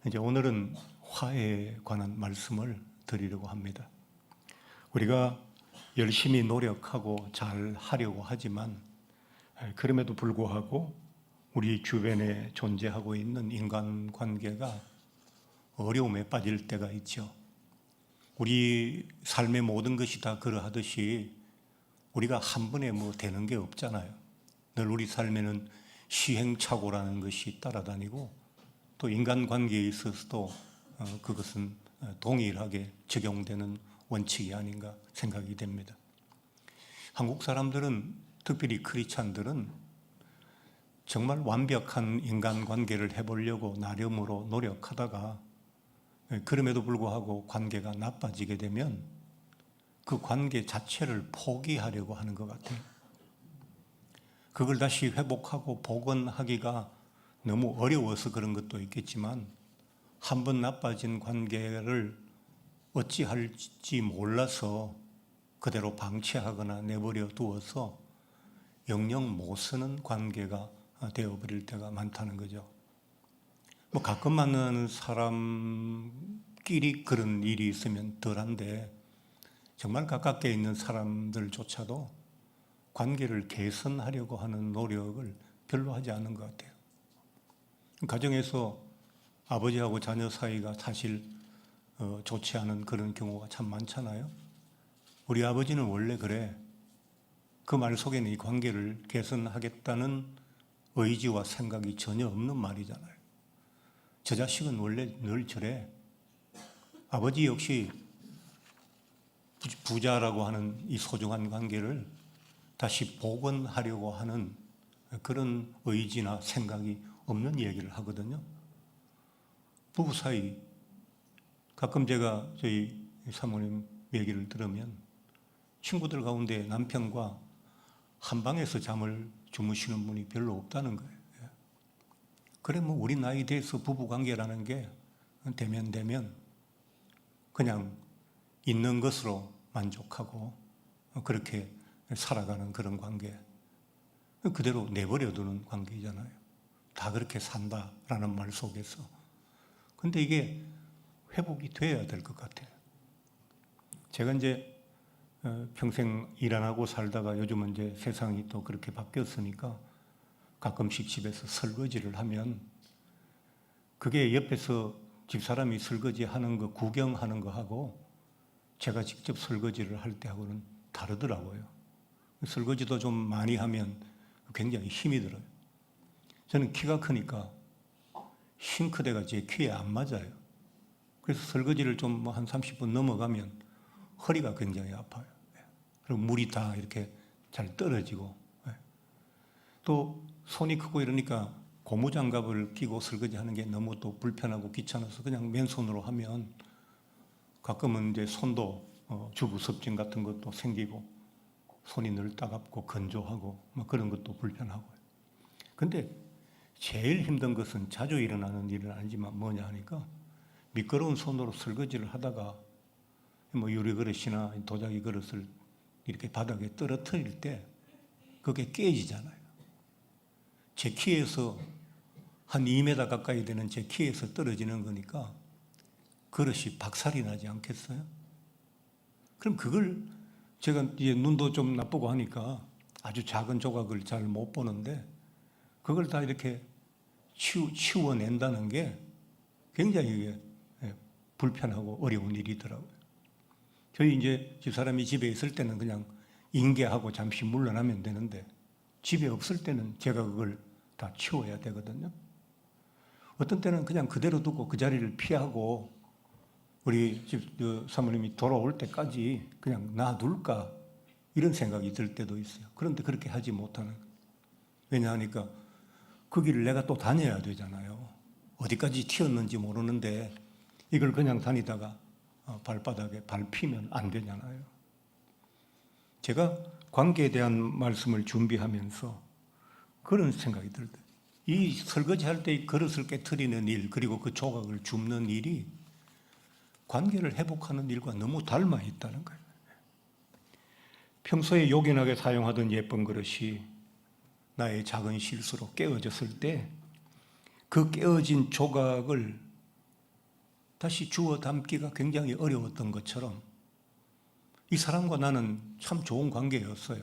이제 오늘은 화해에 관한 말씀을 드리려고 합니다. 우리가 열심히 노력하고 잘 하려고 하지만 그럼에도 불구하고 우리 주변에 존재하고 있는 인간관계가 어려움에 빠질 때가 있죠. 우리 삶의 모든 것이 다 그러하듯이 우리가 한 번에 되는 게 없잖아요. 늘 우리 삶에는 시행착오라는 것이 따라다니고 또 인간관계에 있어서도 그것은 동일하게 적용되는 원칙이 아닌가 생각이 됩니다. 한국 사람들은, 특별히 크리스찬들은 정말 완벽한 인간관계를 해보려고 나름으로 노력하다가 그럼에도 불구하고 관계가 나빠지게 되면 그 관계 자체를 포기하려고 하는 것 같아요. 그걸 다시 회복하고 복원하기가 너무 어려워서 그런 것도 있겠지만 한 번 나빠진 관계를 어찌할지 몰라서 그대로 방치하거나 내버려 두어서 영영 못 쓰는 관계가 되어버릴 때가 많다는 거죠. 가끔 만나는 사람끼리 그런 일이 있으면 덜한데 정말 가깝게 있는 사람들조차도 관계를 개선하려고 하는 노력을 별로 하지 않는 것 같아요. 가정에서 아버지하고 자녀 사이가 사실 좋지 않은 그런 경우가 참 많잖아요. 우리 아버지는 원래 그래. 그 말 속에는 이 관계를 개선하겠다는 의지와 생각이 전혀 없는 말이잖아요. 저 자식은 원래 늘 저래. 아버지 역시 부자라고 하는 이 소중한 관계를 다시 복원하려고 하는 그런 의지나 생각이 없는 얘기를 하거든요. 부부 사이, 가끔 제가 저희 사모님 얘기를 들으면 친구들 가운데 남편과 한 방에서 잠을 주무시는 분이 별로 없다는 거예요. 그래 우리 나이 돼서 부부 관계라는 게 되면 그냥 있는 것으로 만족하고 그렇게 살아가는 그런 관계, 그대로 내버려 두는 관계잖아요. 다 그렇게 산다라는 말 속에서. 근데 이게 회복이 돼야 될 것 같아요. 제가 이제 평생 일 안 하고 살다가 요즘은 이제 세상이 또 그렇게 바뀌었으니까 가끔씩 집에서 설거지를 하면 그게 옆에서 집사람이 설거지 하는 거 구경하는 거 하고 제가 직접 설거지를 할 때하고는 다르더라고요. 설거지도 좀 많이 하면 굉장히 힘이 들어요. 저는 키가 크니까 싱크대가 제 키에 안 맞아요. 그래서 설거지를 좀 한 30분 넘어가면 허리가 굉장히 아파요. 그리고 물이 다 이렇게 잘 떨어지고, 또 손이 크고 이러니까 고무장갑을 끼고 설거지 하는 게 너무 또 불편하고 귀찮아서 그냥 맨손으로 하면 가끔은 이제 손도 주부섭진 같은 것도 생기고 손이 늘 따갑고 건조하고 그런 것도 불편하고요. 근데 제일 힘든 것은 자주 일어나는 일은 아니지만 뭐냐 하니까 미끄러운 손으로 설거지를 하다가 유리 그릇이나 도자기 그릇을 이렇게 바닥에 떨어뜨릴 때 그게 깨지잖아요. 제 키에서 한 2m 가까이 되는 제 키에서 떨어지는 거니까 그릇이 박살이 나지 않겠어요? 그럼 그걸 제가 이제 눈도 좀 나쁘고 하니까 아주 작은 조각을 잘 못 보는데 그걸 다 이렇게 치워낸다는 게 굉장히 불편하고 어려운 일이더라고요. 저희 이제 집사람이 집에 있을 때는 그냥 인계하고 잠시 물러나면 되는데 집에 없을 때는 제가 그걸 다 치워야 되거든요. 어떤 때는 그냥 그대로 두고 그 자리를 피하고 우리 집 사모님이 돌아올 때까지 그냥 놔둘까 이런 생각이 들 때도 있어요. 그런데 그렇게 하지 못하는. 왜냐하니까 그 길을 내가 또 다녀야 되잖아요. 어디까지 튀었는지 모르는데 이걸 그냥 다니다가 발바닥에 밟히면 안 되잖아요. 제가 관계에 대한 말씀을 준비하면서 그런 생각이 들어요. 이 설거지할 때 그릇을 깨트리는 일, 그리고 그 조각을 줍는 일이 관계를 회복하는 일과 너무 닮아 있다는 거예요. 평소에 요긴하게 사용하던 예쁜 그릇이 나의 작은 실수로 깨어졌을 때 그 깨어진 조각을 다시 주워 담기가 굉장히 어려웠던 것처럼 이 사람과 나는 참 좋은 관계였어요.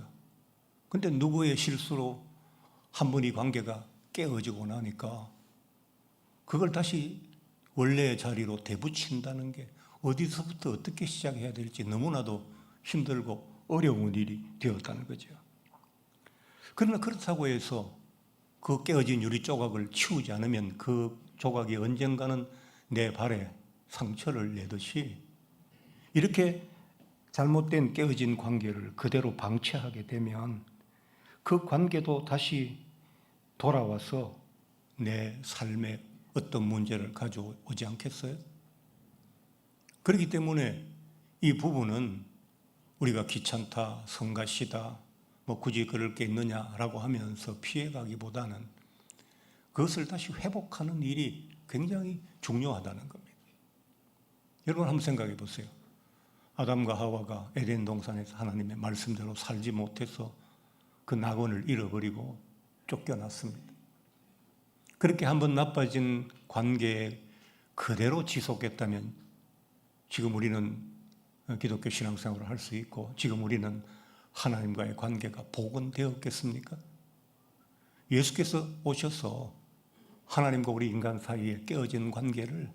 근데 누구의 실수로 한 분이 관계가 깨어지고 나니까 그걸 다시 원래의 자리로 되붙인다는 게 어디서부터 어떻게 시작해야 될지 너무나도 힘들고 어려운 일이 되었다는 거죠. 그러나 그렇다고 해서 그 깨어진 유리 조각을 치우지 않으면 그 조각이 언젠가는 내 발에 상처를 내듯이 이렇게 잘못된 깨어진 관계를 그대로 방치하게 되면 그 관계도 다시 돌아와서 내 삶에 어떤 문제를 가져오지 않겠어요? 그렇기 때문에 이 부분은 우리가 귀찮다, 성가시다, 굳이 그럴 게 있느냐라고 하면서 피해가기보다는 그것을 다시 회복하는 일이 굉장히 중요하다는 겁니다. 여러분 한번 생각해 보세요. 아담과 하와가 에덴 동산에서 하나님의 말씀대로 살지 못해서 그 낙원을 잃어버리고 쫓겨났습니다. 그렇게 한번 나빠진 관계에 그대로 지속했다면 지금 우리는 기독교 신앙생활을 할 수 있고 지금 우리는 하나님과의 관계가 복원되었겠습니까? 예수께서 오셔서 하나님과 우리 인간 사이에 깨어진 관계를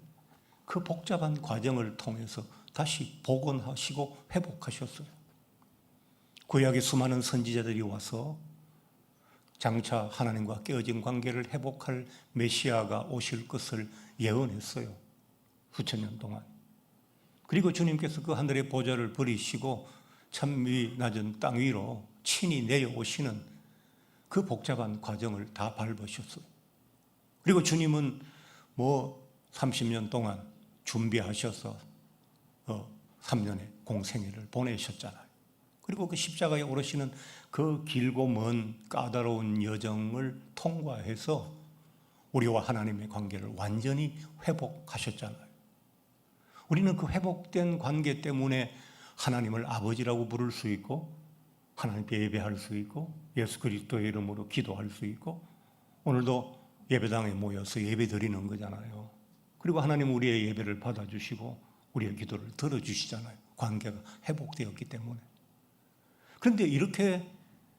그 복잡한 과정을 통해서 다시 복원하시고 회복하셨어요. 구약의 수많은 선지자들이 와서 장차 하나님과 깨어진 관계를 회복할 메시아가 오실 것을 예언했어요. 수천 년 동안. 그리고 주님께서 그 하늘의 보좌를 버리시고 참위 낮은 땅 위로 친히 내려오시는 그 복잡한 과정을 다 밟으셨어요. 그리고 주님은 30년 동안 준비하셔서 3년의 공생애를 보내셨잖아요. 그리고 그 십자가에 오르시는 그 길고 먼 까다로운 여정을 통과해서 우리와 하나님의 관계를 완전히 회복하셨잖아요. 우리는 그 회복된 관계 때문에 하나님을 아버지라고 부를 수 있고 하나님께 예배할 수 있고 예수 그리스도의 이름으로 기도할 수 있고 오늘도 예배당에 모여서 예배 드리는 거잖아요. 그리고 하나님 우리의 예배를 받아주시고 우리의 기도를 들어주시잖아요. 관계가 회복되었기 때문에. 그런데 이렇게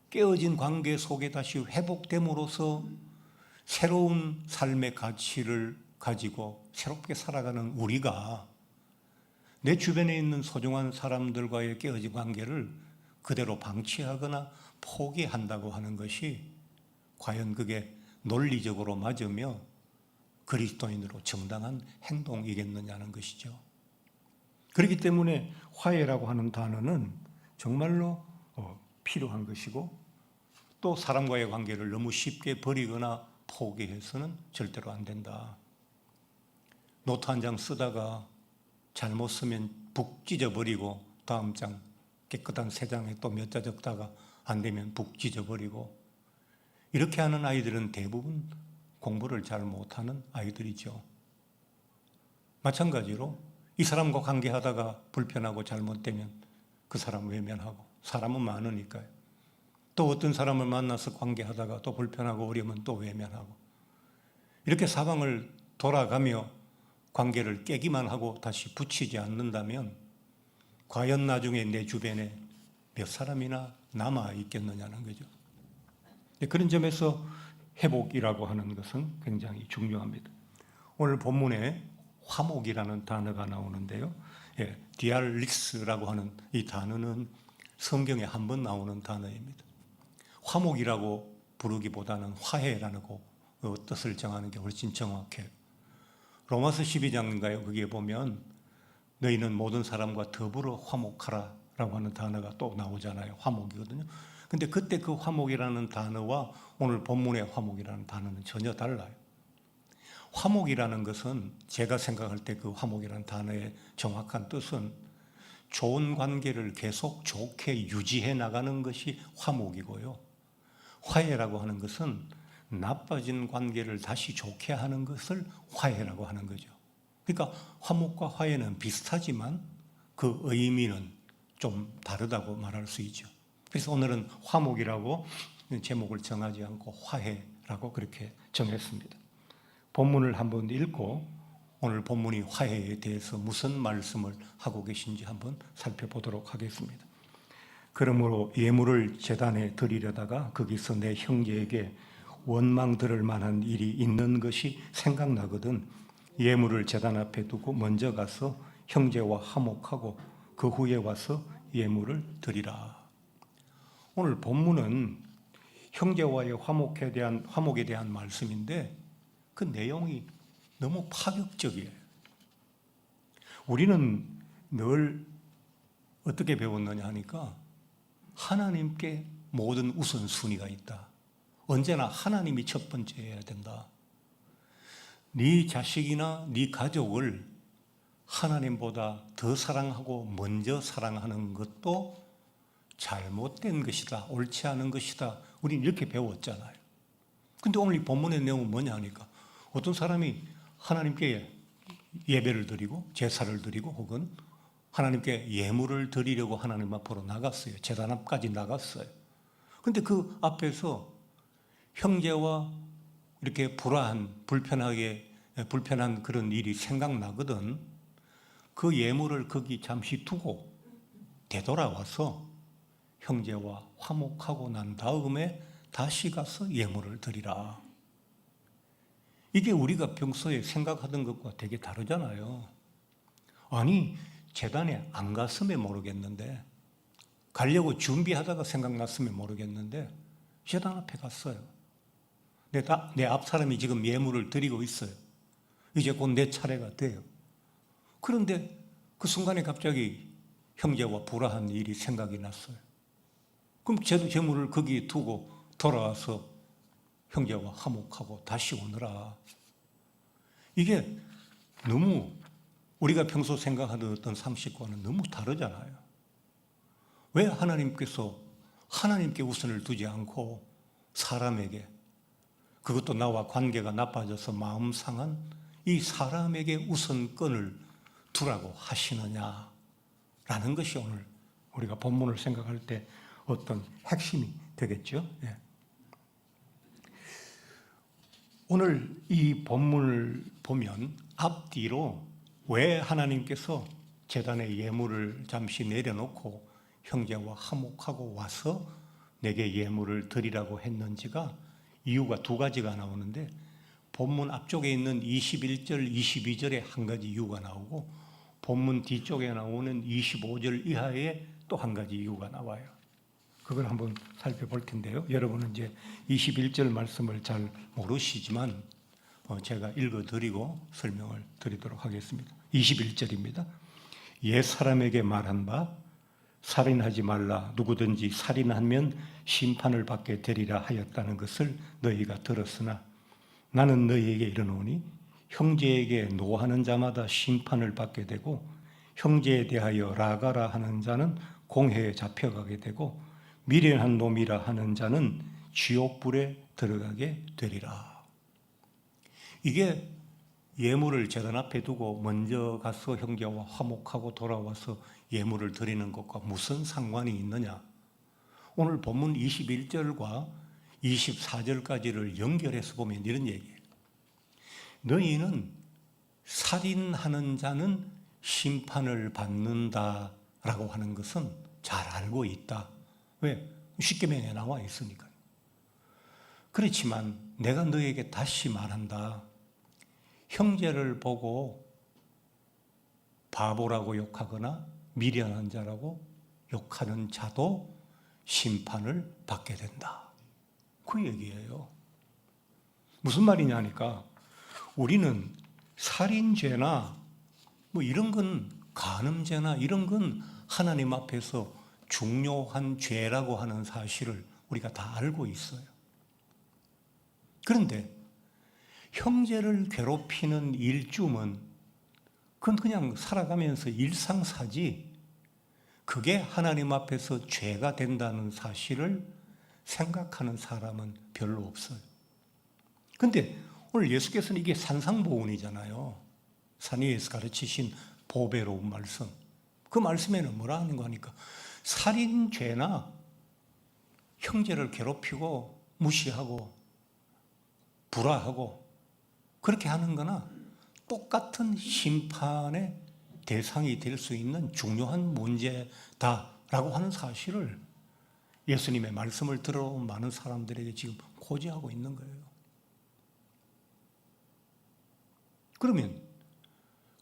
깨어진 관계 속에 다시 회복됨으로써 새로운 삶의 가치를 가지고 새롭게 살아가는 우리가 내 주변에 있는 소중한 사람들과의 깨어진 관계를 그대로 방치하거나 포기한다고 하는 것이 과연 그게 논리적으로 맞으며 그리스도인으로 정당한 행동이겠느냐는 것이죠. 그렇기 때문에 화해라고 하는 단어는 정말로 필요한 것이고 또 사람과의 관계를 너무 쉽게 버리거나 포기해서는 절대로 안 된다. 노트 한 장 쓰다가 잘못 쓰면 북 찢어버리고 다음 장 깨끗한 새 장에 또 몇 자 적다가 안 되면 북 찢어버리고 이렇게 하는 아이들은 대부분 공부를 잘 못하는 아이들이죠. 마찬가지로 이 사람과 관계하다가 불편하고 잘못되면 그 사람 외면하고 사람은 많으니까요. 또 어떤 사람을 만나서 관계하다가 또 불편하고 어려우면 또 외면하고 이렇게 사방을 돌아가며 관계를 깨기만 하고 다시 붙이지 않는다면 과연 나중에 내 주변에 몇 사람이나 남아 있겠느냐는 거죠. 그런 점에서 회복이라고 하는 것은 굉장히 중요합니다. 오늘 본문에 화목이라는 단어가 나오는데요. 디알릭스라고 하는 이 단어는 성경에 한 번 나오는 단어입니다. 화목이라고 부르기보다는 화해라고 뜻을 정하는 게 훨씬 정확해요. 로마서 12장인가요? 거기에 보면 너희는 모든 사람과 더불어 화목하라 라고 하는 단어가 또 나오잖아요. 화목이거든요. 근데 그때 그 화목이라는 단어와 오늘 본문의 화목이라는 단어는 전혀 달라요. 화목이라는 것은 제가 생각할 때 그 화목이라는 단어의 정확한 뜻은 좋은 관계를 계속 좋게 유지해 나가는 것이 화목이고요. 화해라고 하는 것은 나빠진 관계를 다시 좋게 하는 것을 화해라고 하는 거죠. 그러니까 화목과 화해는 비슷하지만 그 의미는 좀 다르다고 말할 수 있죠. 그래서 오늘은 화목이라고 제목을 정하지 않고 화해라고 그렇게 정했습니다. 본문을 한번 읽고 오늘 본문이 화해에 대해서 무슨 말씀을 하고 계신지 한번 살펴보도록 하겠습니다. 그러므로 예물을 제단에 드리려다가 거기서 내 형제에게 원망 들을 만한 일이 있는 것이 생각나거든 예물을 제단 앞에 두고 먼저 가서 형제와 화목하고 그 후에 와서 예물을 드리라. 오늘 본문은 형제와의 화목에 대한 말씀인데 그 내용이 너무 파격적이에요. 우리는 늘 어떻게 배웠느냐 하니까 하나님께 모든 우선순위가 있다. 언제나 하나님이 첫 번째여야 된다. 네 자식이나 네 가족을 하나님보다 더 사랑하고 먼저 사랑하는 것도 잘못된 것이다. 옳지 않은 것이다. 우리는 이렇게 배웠잖아요. 근데 오늘 이 본문의 내용은 뭐냐 하니까 어떤 사람이 하나님께 예배를 드리고 제사를 드리고 혹은 하나님께 예물을 드리려고 하나님 앞으로 나갔어요. 제단 앞까지 나갔어요. 근데 그 앞에서 형제와 이렇게 불편한 그런 일이 생각나거든. 그 예물을 거기 잠시 두고 되돌아와서 형제와 화목하고 난 다음에 다시 가서 예물을 드리라. 이게 우리가 평소에 생각하던 것과 되게 다르잖아요. 아니, 제단에 안 갔으면 모르겠는데, 가려고 준비하다가 생각났으면 모르겠는데, 제단 앞에 갔어요. 내 앞 사람이 지금 예물을 드리고 있어요. 이제 곧 내 차례가 돼요. 그런데 그 순간에 갑자기 형제와 불화한 일이 생각이 났어요. 그럼 제 재물을 거기에 두고 돌아와서 형제와 화목하고 다시 오너라. 이게 너무 우리가 평소 생각하던 어떤 상식과는 너무 다르잖아요. 왜 하나님께 우선을 두지 않고 사람에게, 그것도 나와 관계가 나빠져서 마음 상한 이 사람에게 우선권을 두라고 하시느냐라는 것이 오늘 우리가 본문을 생각할 때 어떤 핵심이 되겠죠. 예. 오늘 이 본문을 보면 앞뒤로 왜 하나님께서 제단에 예물을 잠시 내려놓고 형제와 화목하고 와서 내게 예물을 드리라고 했는지가 이유가 두 가지가 나오는데, 본문 앞쪽에 있는 21절, 22절에 한 가지 이유가 나오고 본문 뒤쪽에 나오는 25절 이하에 또 한 가지 이유가 나와요. 그걸 한번 살펴볼 텐데요. 여러분은 이제 21절 말씀을 잘 모르시지만 제가 읽어드리고 설명을 드리도록 하겠습니다. 21절입니다. 옛 사람에게 말한 바 살인하지 말라, 누구든지 살인하면 심판을 받게 되리라 하였다는 것을 너희가 들었으나 나는 너희에게 이르노니 형제에게 노하는 자마다 심판을 받게 되고 형제에 대하여 라가라 하는 자는 공회에 잡혀가게 되고 미련한 놈이라 하는 자는 지옥불에 들어가게 되리라. 이게 예물을 제단 앞에 두고 먼저 가서 형제와 화목하고 돌아와서 예물을 드리는 것과 무슨 상관이 있느냐? 오늘 본문 21절과 24절까지를 연결해서 보면 이런 얘기예요. 너희는 살인하는 자는 심판을 받는다라고 하는 것은 잘 알고 있다. 왜? 십계명에 나와 있으니까요. 그렇지만 내가 너에게 다시 말한다. 형제를 보고 바보라고 욕하거나 미련한 자라고 욕하는 자도 심판을 받게 된다. 그 얘기예요. 무슨 말이냐 하니까 우리는 살인죄나 뭐 이런 건, 간음죄나 이런 건 하나님 앞에서 중요한 죄라고 하는 사실을 우리가 다 알고 있어요. 그런데 형제를 괴롭히는 일쯤은 그건 그냥 살아가면서 일상사지, 그게 하나님 앞에서 죄가 된다는 사실을 생각하는 사람은 별로 없어요. 그런데 오늘 예수께서는 이게 산상보훈이잖아요. 산 위에서 가르치신 보배로운 말씀. 그 말씀에는 뭐라 하는 거 하니까 살인죄나 형제를 괴롭히고 무시하고 불화하고 그렇게 하는 거나 똑같은 심판의 대상이 될 수 있는 중요한 문제다라고 하는 사실을 예수님의 말씀을 들어온 많은 사람들에게 지금 고지하고 있는 거예요. 그러면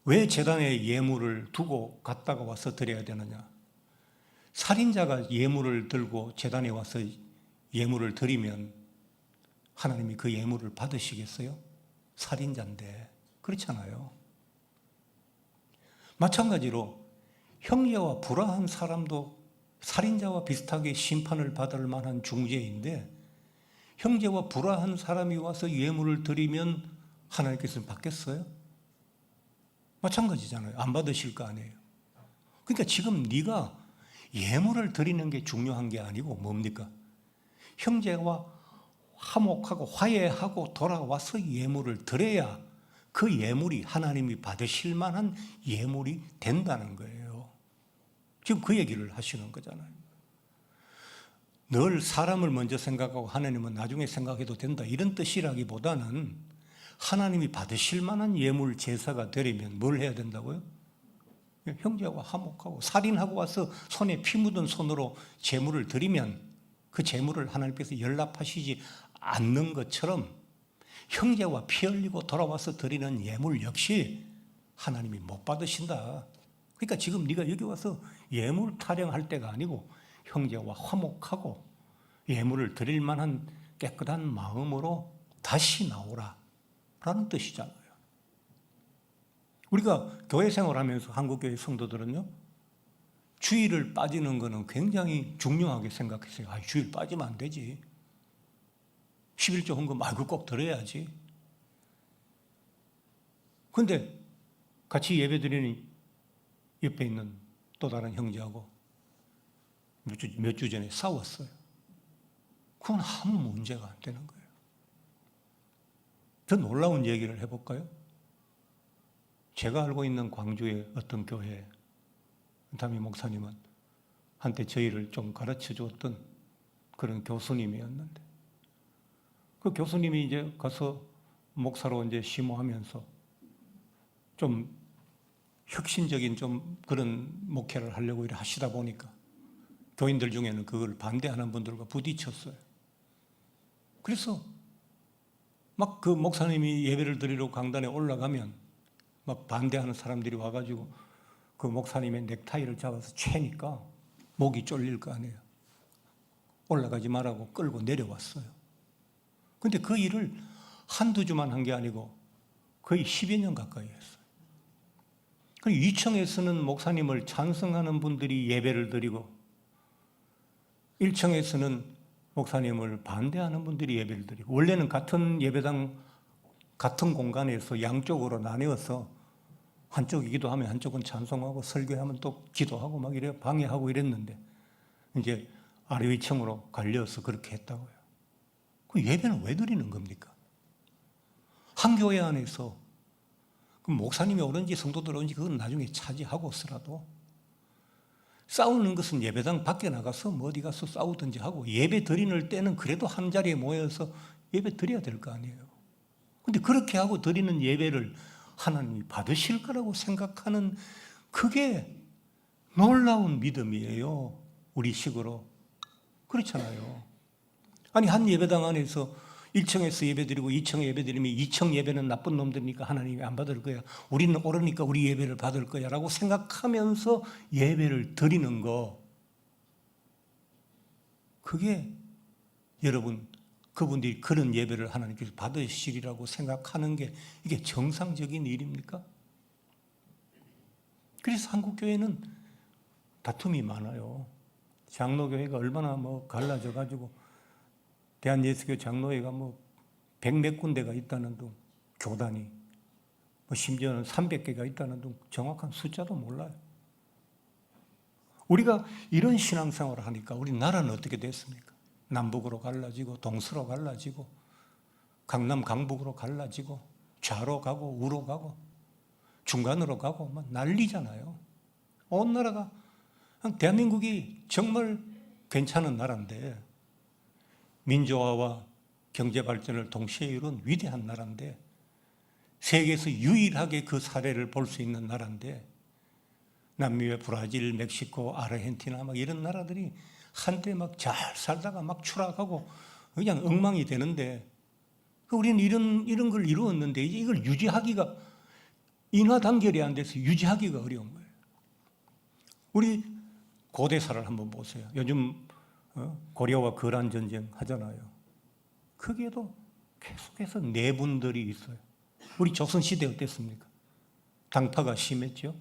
왜 제단에 예물을 두고 갔다가 와서 드려야 되느냐? 살인자가 예물을 들고 제단에 와서 예물을 드리면 하나님이 그 예물을 받으시겠어요? 살인자인데. 그렇잖아요. 마찬가지로 형제와 불화한 사람도 살인자와 비슷하게 심판을 받을 만한 중죄인데 형제와 불화한 사람이 와서 예물을 드리면 하나님께서는 받겠어요? 마찬가지잖아요. 안 받으실 거 아니에요. 그러니까 지금 네가 예물을 드리는 게 중요한 게 아니고 뭡니까? 형제와 화목하고 화해하고 돌아와서 예물을 드려야 그 예물이 하나님이 받으실 만한 예물이 된다는 거예요. 지금 그 얘기를 하시는 거잖아요. 늘 사람을 먼저 생각하고 하나님은 나중에 생각해도 된다 이런 뜻이라기보다는 하나님이 받으실 만한 예물 제사가 되려면 뭘 해야 된다고요? 형제와 화목하고 살인하고 와서 손에 피 묻은 손으로 제물을 드리면 그 제물을 하나님께서 연락하시지 않는 것처럼 형제와 피 흘리고 돌아와서 드리는 예물 역시 하나님이 못 받으신다. 그러니까 지금 네가 여기 와서 예물 타령할 때가 아니고 형제와 화목하고 예물을 드릴 만한 깨끗한 마음으로 다시 나오라 라는 뜻이잖아요. 우리가 교회 생활하면서 한국교회 성도들은요, 주일을 빠지는 거는 굉장히 중요하게 생각했어요. 주일 빠지면 안 되지. 11조 헌금 말고 꼭 드려야지. 그런데 같이 예배 드리는 옆에 있는 또 다른 형제하고 몇 주 전에 싸웠어요. 그건 아무 문제가 안 되는 거예요. 더 놀라운 얘기를 해볼까요? 제가 알고 있는 광주의 어떤 교회 담임 목사님은 한때 저희를 좀 가르쳐 주었던 그런 교수님이었는데 그 교수님이 이제 가서 목사로 이제 심호하면서 좀 혁신적인 좀 그런 목회를 하려고 이렇게 하시다 보니까 교인들 중에는 그걸 반대하는 분들과 부딪혔어요. 그래서 막 그 목사님이 예배를 드리러 강단에 올라가면 막 반대하는 사람들이 와가지고 그 목사님의 넥타이를 잡아서 채니까 목이 쫄릴 거 아니에요. 올라가지 말라고 끌고 내려왔어요. 근데 그 일을 한두 주만 한 게 아니고 거의 10여 년 가까이 했어요. 2층에서는 목사님을 찬성하는 분들이 예배를 드리고 1층에서는 목사님을 반대하는 분들이 예배를 드리고 원래는 같은 예배당 같은 공간에서 양쪽으로 나뉘어서 한쪽이 기도하면 한쪽은 찬송하고 설교하면 또 기도하고 막 이래 방해하고 이랬는데 이제 아래 위층으로 갈려서 그렇게 했다고요. 그 예배는 왜 드리는 겁니까? 한 교회 안에서 그 목사님이 옳은지 성도들 옳은지 그건 나중에 차지하고서라도 싸우는 것은 예배당 밖에 나가서 뭐 어디 가서 싸우든지 하고 예배 드리는 때는 그래도 한 자리에 모여서 예배 드려야 될 거 아니에요. 근데 그렇게 하고 드리는 예배를 하나님이 받으실 거라고 생각하는 그게 놀라운 믿음이에요. 우리 식으로. 그렇잖아요. 아니 한 예배당 안에서 1층에서 예배드리고 2층에 예배드리면 2층 예배는 나쁜 놈들이니까 하나님이 안 받을 거야. 우리는 옳으니까 우리 예배를 받을 거야 라고 생각하면서 예배를 드리는 거 그게 여러분 그분들이 그런 예배를 하나님께서 받으시리라고 생각하는 게 이게 정상적인 일입니까? 그래서 한국교회는 다툼이 많아요. 장로교회가 얼마나 갈라져 가지고 대한예수교 장로회가 100몇 군데가 있다는 둥, 교단이 심지어는 300개가 있다는 둥 정확한 숫자도 몰라요. 우리가 이런 신앙생활을 하니까 우리 나라는 어떻게 됐습니까? 남북으로 갈라지고 동서로 갈라지고 강남 강북으로 갈라지고 좌로 가고 우로 가고 중간으로 가고 막 난리잖아요. 온 나라가 대한민국이 정말 괜찮은 나라인데 민주화와 경제 발전을 동시에 이룬 위대한 나라인데 세계에서 유일하게 그 사례를 볼 수 있는 나라인데, 남미의 브라질, 멕시코, 아르헨티나 막 이런 나라들이 한때 막 잘 살다가 막 추락하고 그냥 엉망이 되는데, 우리는 이런 걸 이루었는데 이제 이걸 유지하기가, 인화단결이 안 돼서 유지하기가 어려운 거예요. 우리 고대사를 한번 보세요. 요즘 고려와 거란 전쟁 하잖아요. 거기에도 계속해서 내분들이 있어요. 우리 조선시대 어땠습니까? 당파가 심했죠.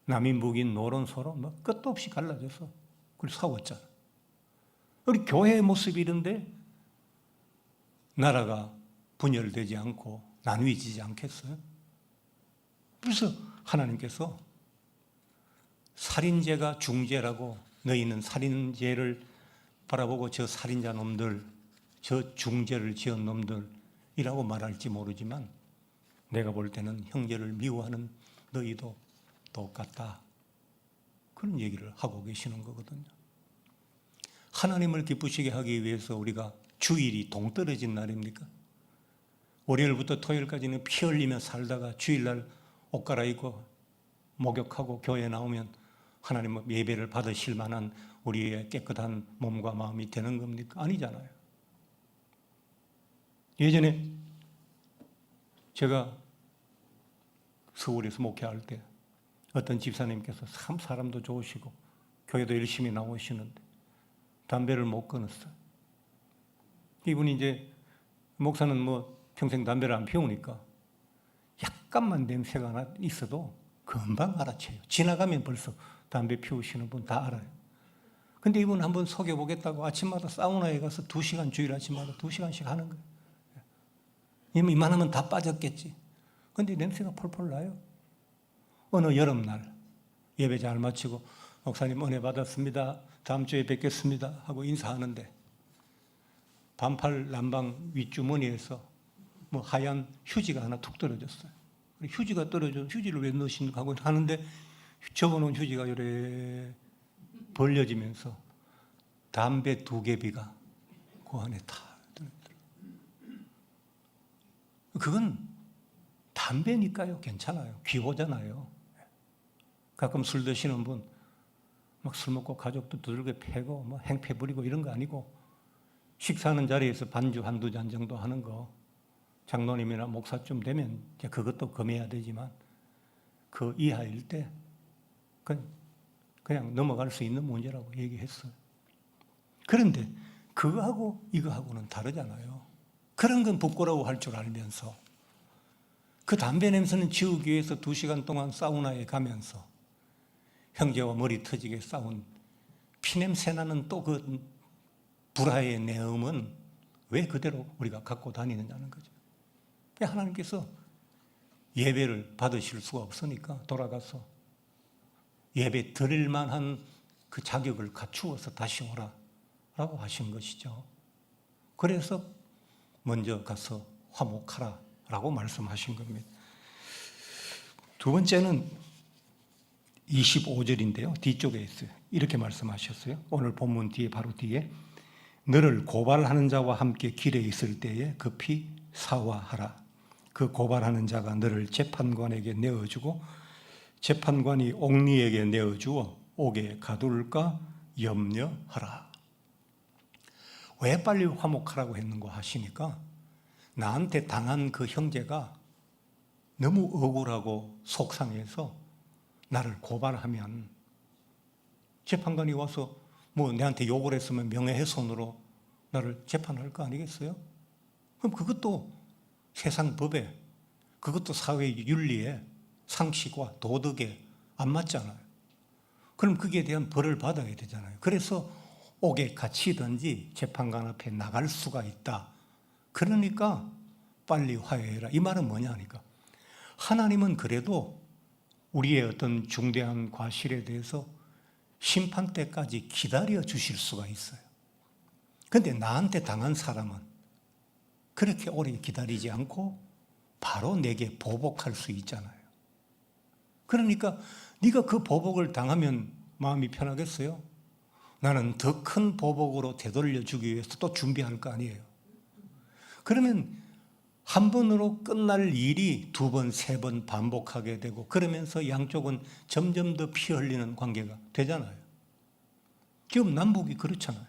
남인 북인 노론 서로 뭐 끝도 없이 갈라져서 그리고 싸웠잖아. 우리 교회의 모습이 이런데 나라가 분열되지 않고 나뉘어지지 않겠어요? 그래서 하나님께서 살인죄가 중죄라고, 너희는 살인죄를 바라보고 저 살인자 놈들, 저 중죄를 지은 놈들이라고 말할지 모르지만 내가 볼 때는 형제를 미워하는 너희도 똑같다, 그런 얘기를 하고 계시는 거거든요. 하나님을 기쁘시게 하기 위해서 우리가 주일이 동떨어진 날입니까? 월요일부터 토요일까지는 피 흘리며 살다가 주일날 옷 갈아입고 목욕하고 교회에 나오면 하나님 예배를 받으실 만한 우리의 깨끗한 몸과 마음이 되는 겁니까? 아니잖아요. 예전에 제가 서울에서 목회할 때 어떤 집사님께서 참 사람도 좋으시고 교회도 열심히 나오시는데 담배를 못 끊었어요. 이분이 이제 목사는 뭐 평생 담배를 안 피우니까 약간만 냄새가 있어도 금방 알아채요. 지나가면 벌써 담배 피우시는 분 다 알아요. 근데 이분 한번 속여보겠다고 아침마다 사우나에 가서 2시간, 주일 아침마다 2시간씩 하는 거예요. 이만하면 다 빠졌겠지. 근데 냄새가 폴폴 나요. 어느 여름날 예배 잘 마치고 목사님 은혜 받았습니다, 다음 주에 뵙겠습니다 하고 인사하는데 반팔 남방 윗주머니에서 뭐 하얀 휴지가 하나 툭 떨어졌어요. 휴지가 떨어져, 휴지를 왜 넣으신 하고 하는데 접어놓은 휴지가 요래 벌려지면서 담배 2개비가 그 안에 다 들어있더라고요. 그건 담배니까요, 괜찮아요. 귀호잖아요. 가끔 술 드시는 분 막 술 먹고 가족도 두들겨 패고 뭐 행패 부리고 이런 거 아니고, 식사하는 자리에서 반주 1-2잔 정도 하는 거, 장로님이나 목사쯤 되면 이제 그것도 금해야 되지만 그 이하일 때 그냥 넘어갈 수 있는 문제라고 얘기했어요. 그런데 그거하고 이거하고는 다르잖아요. 그런 건 부끄러워할 줄 알면서 그 담배 냄새는 지우기 위해서 2시간 동안 사우나에 가면서 형제와 머리 터지게 싸운 피냄새 나는 또 그 불화의 내음은 왜 그대로 우리가 갖고 다니느냐는 거죠. 하나님께서 예배를 받으실 수가 없으니까 돌아가서 예배 드릴 만한 그 자격을 갖추어서 다시 오라 라고 하신 것이죠. 그래서 먼저 가서 화목하라 라고 말씀하신 겁니다. 두 번째는 25절인데요. 뒤쪽에 있어요. 이렇게 말씀하셨어요. 오늘 본문 뒤에, 바로 뒤에, 너를 고발하는 자와 함께 길에 있을 때에 급히 사화하라. 그 고발하는 자가 너를 재판관에게 내어주고 재판관이 옥리에게 내어주어 옥에 가둘까 염려하라. 왜 빨리 화목하라고 했는가 하시니까, 나한테 당한 그 형제가 너무 억울하고 속상해서 나를 고발하면 재판관이 와서 뭐 내한테 욕을 했으면 명예훼손으로 나를 재판할 거 아니겠어요? 그럼 그것도 세상 법에, 그것도 사회 윤리에, 상식과 도덕에 안 맞잖아요. 그럼 거기에 대한 벌을 받아야 되잖아요. 그래서 옥에 갇히든지 재판관 앞에 나갈 수가 있다. 그러니까 빨리 화해해라. 이 말은 뭐냐니까, 하나님은 그래도 우리의 어떤 중대한 과실에 대해서 심판 때까지 기다려 주실 수가 있어요. 그런데 나한테 당한 사람은 그렇게 오래 기다리지 않고 바로 내게 보복할 수 있잖아요. 그러니까 네가 그 보복을 당하면 마음이 편하겠어요? 나는 더 큰 보복으로 되돌려 주기 위해서 또 준비할 거 아니에요. 그러면 한 번으로 끝날 일이 두 번, 세 번 반복하게 되고 그러면서 양쪽은 점점 더 피 흘리는 관계가 되잖아요. 지금 남북이 그렇잖아요.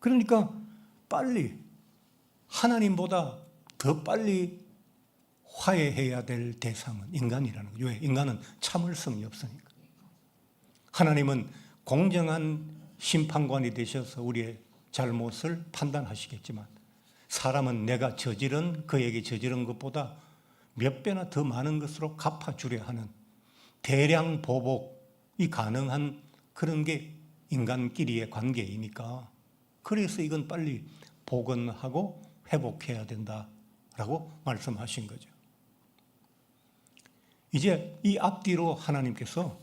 그러니까 빨리 하나님보다 더 빨리 화해해야 될 대상은 인간이라는 거죠. 왜? 인간은 참을성이 없으니까. 하나님은 공정한 심판관이 되셔서 우리의 잘못을 판단하시겠지만 사람은 내가 그에게 저지른 것보다 몇 배나 더 많은 것으로 갚아주려 하는 대량 보복이 가능한 그런 게 인간끼리의 관계이니까 그래서 이건 빨리 복원하고 회복해야 된다라고 말씀하신 거죠. 이제 이 앞뒤로 하나님께서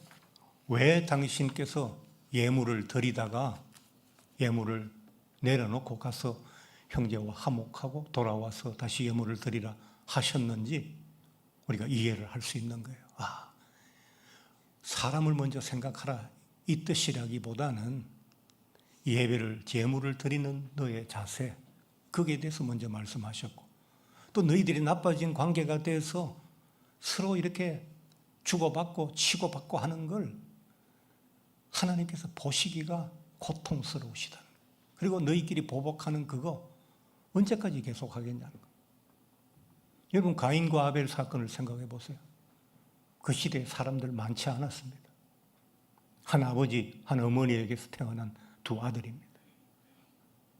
왜 당신께서 예물을 드리다가 예물을 내려놓고 가서 형제와 화목하고 돌아와서 다시 예물을 드리라 하셨는지 우리가 이해를 할 수 있는 거예요. 사람을 먼저 생각하라 이 뜻이라기보다는 예배를 제물을 드리는 너의 자세 거기에 대해서 먼저 말씀하셨고 또 너희들이 나빠진 관계가 돼서 서로 이렇게 주고받고 치고받고 하는 걸 하나님께서 보시기가 고통스러우시다는 거예요. 그리고 너희끼리 보복하는 그거 언제까지 계속하겠냐는 거예요. 여러분 가인과 아벨 사건을 생각해 보세요. 그 시대에 사람들 많지 않았습니다. 한 아버지, 한 어머니에게서 태어난 두 아들입니다.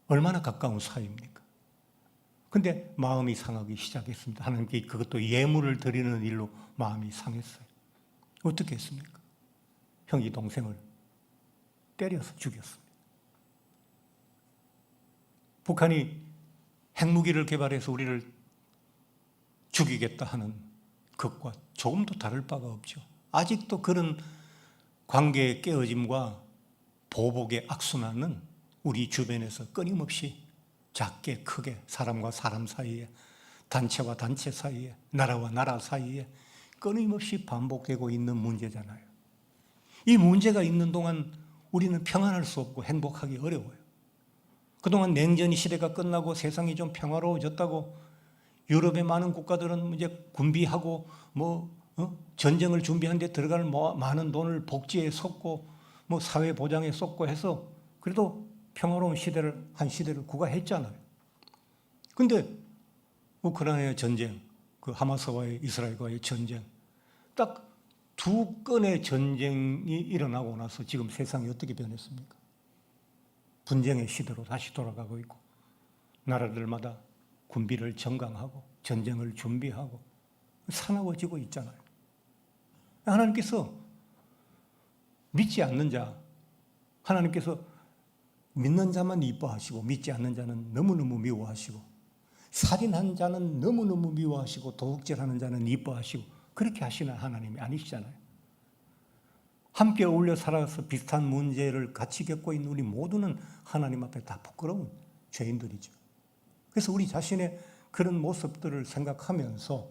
얼마나 가까운 사이입니까? 근데 마음이 상하기 시작했습니다. 하나님께 그것도 예물을 드리는 일로 마음이 상했어요. 어떻게 했습니까? 형이 동생을 때려서 죽였습니다. 북한이 핵무기를 개발해서 우리를 죽이겠다 하는 것과 조금도 다를 바가 없죠. 아직도 그런 관계의 깨어짐과 보복의 악순환은 우리 주변에서 끊임없이 작게 크게 사람과 사람 사이에 단체와 단체 사이에 나라와 나라 사이에 끊임없이 반복되고 있는 문제잖아요. 이 문제가 있는 동안 우리는 평안할 수 없고 행복하기 어려워요. 그동안 냉전 시대가 끝나고 세상이 좀 평화로워졌다고 유럽의 많은 국가들은 이제 군비하고 전쟁을 준비하는 데 들어갈 많은 돈을 복지에 쏟고 사회 보장에 쏟고 해서 그래도 평화로운 한 시대를 구가했잖아요. 근데 우크라이나의 전쟁, 그 하마스와의 이스라엘과의 전쟁, 딱 두 건의 전쟁이 일어나고 나서 지금 세상이 어떻게 변했습니까? 분쟁의 시대로 다시 돌아가고 있고 나라들마다 군비를 정강하고 전쟁을 준비하고 사나워지고 있잖아요. 하나님께서 믿지 않는 자, 하나님께서 믿는 자만 이뻐하시고 믿지 않는 자는 너무너무 미워하시고 살인한 자는 너무너무 미워하시고 도둑질하는 자는 이뻐하시고 그렇게 하시는 하나님이 아니시잖아요. 함께 어울려 살아서 비슷한 문제를 같이 겪고 있는 우리 모두는 하나님 앞에 다 부끄러운 죄인들이죠. 그래서 우리 자신의 그런 모습들을 생각하면서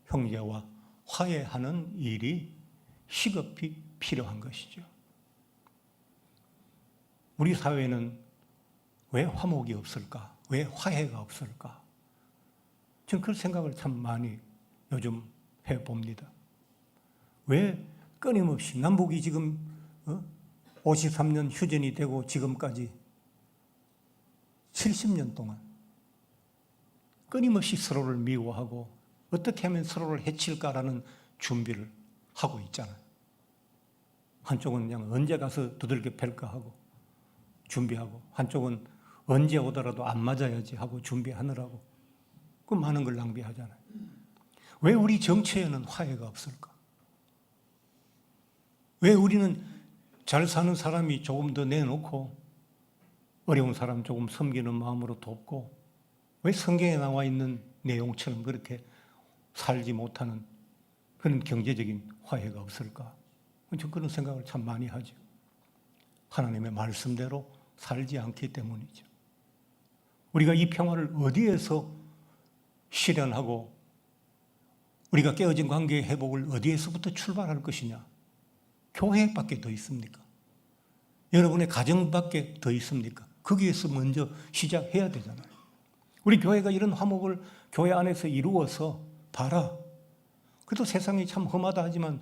형제와 화해하는 일이 시급히 필요한 것이죠. 우리 사회는 왜 화목이 없을까? 왜 화해가 없을까? 저는 그런 생각을 참 많이 요즘 해봅니다. 왜 끊임없이 남북이 지금 53년 휴전이 되고 지금까지 70년 동안 끊임없이 서로를 미워하고 어떻게 하면 서로를 해칠까라는 준비를 하고 있잖아요. 한쪽은 그냥 언제 가서 두들겨 팰까 하고 준비하고 한쪽은 언제 오더라도 안 맞아야지 하고 준비하느라고 그 많은 걸 낭비하잖아요. 왜 우리 정치에는 화해가 없을까? 왜 우리는 잘 사는 사람이 조금 더 내놓고 어려운 사람 조금 섬기는 마음으로 돕고 왜 성경에 나와 있는 내용처럼 그렇게 살지 못하는 그런 경제적인 화해가 없을까? 저 그런 생각을 참 많이 하죠. 하나님의 말씀대로 살지 않기 때문이죠. 우리가 이 평화를 어디에서 실현하고 우리가 깨어진 관계의 회복을 어디에서부터 출발할 것이냐? 교회밖에 더 있습니까? 여러분의 가정밖에 더 있습니까? 거기에서 먼저 시작해야 되잖아요. 우리 교회가 이런 화목을 교회 안에서 이루어서 봐라. 그래도 세상이 참 험하다 하지만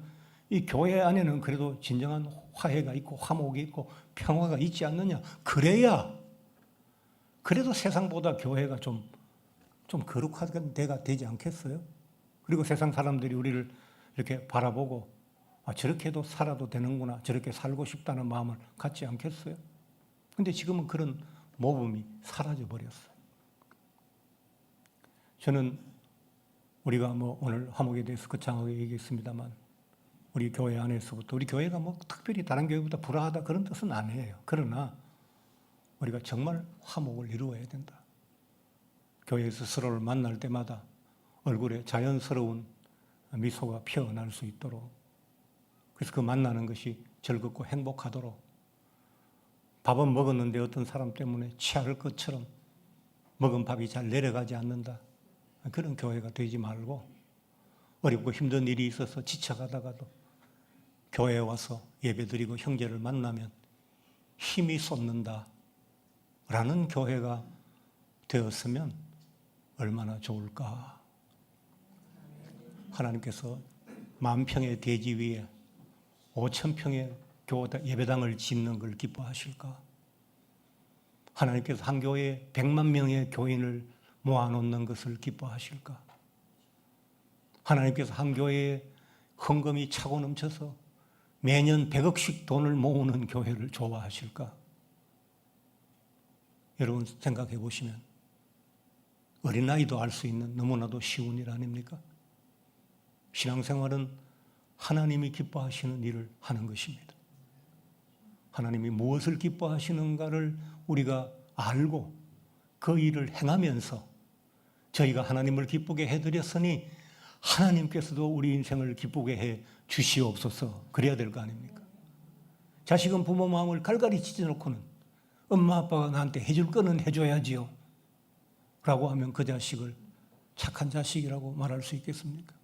이 교회 안에는 그래도 진정한 화해가 있고 화목이 있고 평화가 있지 않느냐. 그래도 세상보다 교회가 좀 거룩한 데가 되지 않겠어요? 그리고 세상 사람들이 우리를 이렇게 바라보고 저렇게도 살아도 되는구나, 저렇게 살고 싶다는 마음을 갖지 않겠어요? 근데 지금은 그런 모범이 사라져 버렸어요. 저는 우리가 오늘 화목에 대해서 거창하게 얘기했습니다만 우리 교회 안에서부터 우리 교회가 특별히 다른 교회보다 불화하다 그런 뜻은 아니에요. 그러나 우리가 정말 화목을 이루어야 된다. 교회에서 서로를 만날 때마다 얼굴에 자연스러운 미소가 피어날 수 있도록, 그래서 그 만나는 것이 즐겁고 행복하도록, 밥은 먹었는데 어떤 사람 때문에 취할 것처럼 먹은 밥이 잘 내려가지 않는다. 그런 교회가 되지 말고, 어렵고 힘든 일이 있어서 지쳐가다가도 교회에 와서 예배드리고 형제를 만나면 힘이 솟는다 라는 교회가 되었으면 얼마나 좋을까. 하나님께서 10,000평의 대지 위에 5,000평의 예배당을 짓는 걸 기뻐하실까? 하나님께서 한 교회에 100만 명의 교인을 모아놓는 것을 기뻐하실까? 하나님께서 한 교회에 헌금이 차고 넘쳐서 매년 100억씩 돈을 모으는 교회를 좋아하실까? 여러분 생각해 보시면 어린아이도 알 수 있는 너무나도 쉬운 일 아닙니까? 신앙생활은 하나님이 기뻐하시는 일을 하는 것입니다. 하나님이 무엇을 기뻐하시는가를 우리가 알고 그 일을 행하면서 저희가 하나님을 기쁘게 해드렸으니 하나님께서도 우리 인생을 기쁘게 해 주시옵소서. 그래야 될 거 아닙니까? 자식은 부모 마음을 갈갈이 찢어놓고는 엄마 아빠가 나한테 해줄 거는 해줘야지요 라고 하면 그 자식을 착한 자식이라고 말할 수 있겠습니까?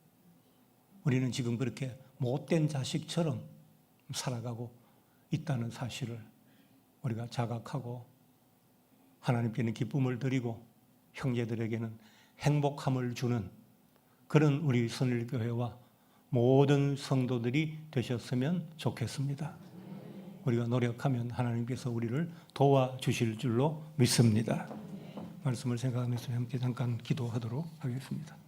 우리는 지금 그렇게 못된 자식처럼 살아가고 있다는 사실을 우리가 자각하고 하나님께는 기쁨을 드리고 형제들에게는 행복함을 주는 그런 우리 선일교회와 모든 성도들이 되셨으면 좋겠습니다. 우리가 노력하면 하나님께서 우리를 도와주실 줄로 믿습니다. 말씀을 생각하면서 함께 잠깐 기도하도록 하겠습니다.